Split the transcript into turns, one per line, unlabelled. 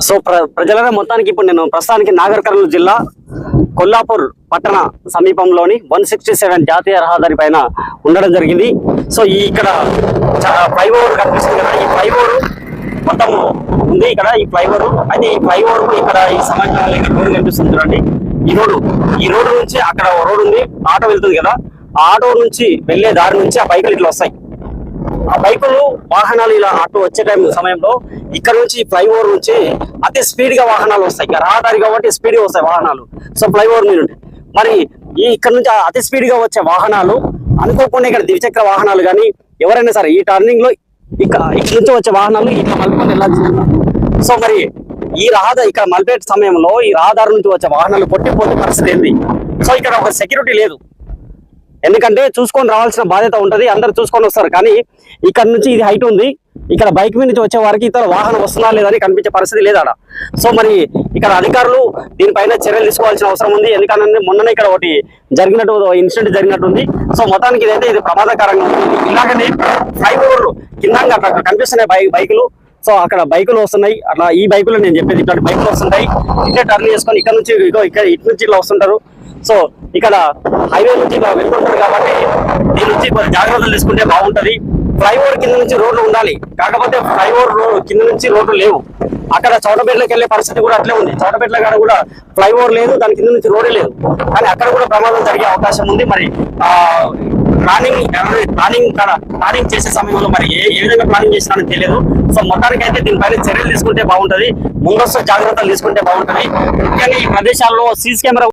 So ప్రజల మొత్తానికి ఇప్పుడు నేను ప్రస్తుతానికి నాగర్ కర్నూలు జిల్లా కొల్లాపూర్ పట్టణ సమీపంలోని 167 జాతీయ రహదారి పైన ఉండడం జరిగింది. సో ఈ ఇక్కడ ఫ్లైఓవర్ కనిపిస్తుంది కదా, ఈ ఫ్లైఓవర్ మొత్తం ఉంది ఇక్కడ. ఈ ఫ్లైఓవర్ అయితే ఈ ఫ్లైఓవర్ ఇక్కడ ఈ సమాజంలో ఇక్కడ రోడ్డు కనిపిస్తుంది చూడండి. ఈ రోడ్డు నుంచి అక్కడ రోడ్డు ఉంది, ఆటో వెళ్తుంది కదా, ఆ ఆటో నుంచి వెళ్లే దారి నుంచి ఆ బైకులు ఇట్లా వస్తాయి. ఆ బైకులు వాహనాలు ఇలా ఆటో వచ్చే సమయంలో ఇక్కడ నుంచి ఫ్లైఓవర్ నుంచి అతి స్పీడ్ గా వాహనాలు వస్తాయి. రహదారి కాబట్టి స్పీడ్ గా వస్తాయి వాహనాలు. సో ఫ్లైఓవర్ మీద మరి ఇక్కడ నుంచి అతి స్పీడ్ గా వచ్చే వాహనాలు అనుకోకుండా ఇక్కడ ద్విచక్ర వాహనాలు కానీ ఎవరైనా సరే ఈ టర్నింగ్ లో ఇక్కడ నుంచి వచ్చే వాహనాలు ఇట్లా మలుపుకొని వెళ్ళాల్సింది. సో మరి ఈ రహదారి ఇక్కడ మలిపే సమయంలో ఈ రహదారి నుంచి వచ్చే వాహనాలు కొట్టిపోతే పరిస్థితి ఏంటి? సో ఇక్కడ ఒక సెక్యూరిటీ లేదు, ఎందుకంటే చూసుకొని రావాల్సిన బాధ్యత ఉంటది, అందరు చూసుకొని వస్తారు. కానీ ఇక్కడ నుంచి ఇది హైట్ ఉంది, ఇక్కడ బైక్ మీద నుంచి వచ్చే వారికి ఇతర వాహనం వస్తున్నా లేదని కనిపించే పరిస్థితి లేదు ఆడ. సో మరి ఇక్కడ అధికారులు దీనిపైన చర్యలు తీసుకోవాల్సిన అవసరం ఉంది. ఎందుకంటే మొన్ననే ఇక్కడ ఒకటి జరిగినట్టు ఇన్సిడెంట్ జరిగినట్టుంది. సో మొత్తానికి ఇదైతే ఇది ప్రమాదకరంగా ఉంటుంది. ఇలాగనే ఫ్లైఓవర్లు కింద అక్కడ కనిపిస్తున్నాయి బైకులు. సో అక్కడ బైకులు వస్తున్నాయి, అట్లా ఈ బైకులు నేను చెప్పేది ఇట్లాంటి బైకులు వస్తుంటాయి. ఇట్లా టర్న్ చేసుకొని ఇక్కడ నుంచి ఇటు నుంచి ఇలా వస్తుంటారు. సో ఇక్కడ హైవే నుంచి ఇలా వెళ్తుంటారు కాబట్టి దీని నుంచి కొంచెం జాగ్రత్తలు తీసుకుంటే బాగుంటది. ఫ్లైఓవర్ కింద నుంచి రోడ్లు ఉండాలి, కాకపోతే ఫ్లైఓవర్ కింద నుంచి రోడ్లు లేవు. అక్కడ చౌటపేటలోకి వెళ్ళే పరిస్థితి కూడా అట్లే ఉంది. చౌటపేటలో కాడ కూడా ఫ్లైఓవర్ లేదు, దాని కింద నుంచి రోడ్డు లేదు, కానీ అక్కడ కూడా ప్రమాదం జరిగే అవకాశం ఉంది. మరి ప్లానింగ్ చేసే సమయంలో మరి ఏ విధంగా ప్లానింగ్ చేసినారని తెలియదు. సో మొత్తానికి అయితే దీనిపైన చర్యలు తీసుకుంటే బాగుంటది, ముందస్తు జాగ్రత్తలు తీసుకుంటే బాగుంటది. ముఖ్యంగా ఈ ప్రదేశాల్లో సీసీ కెమెరా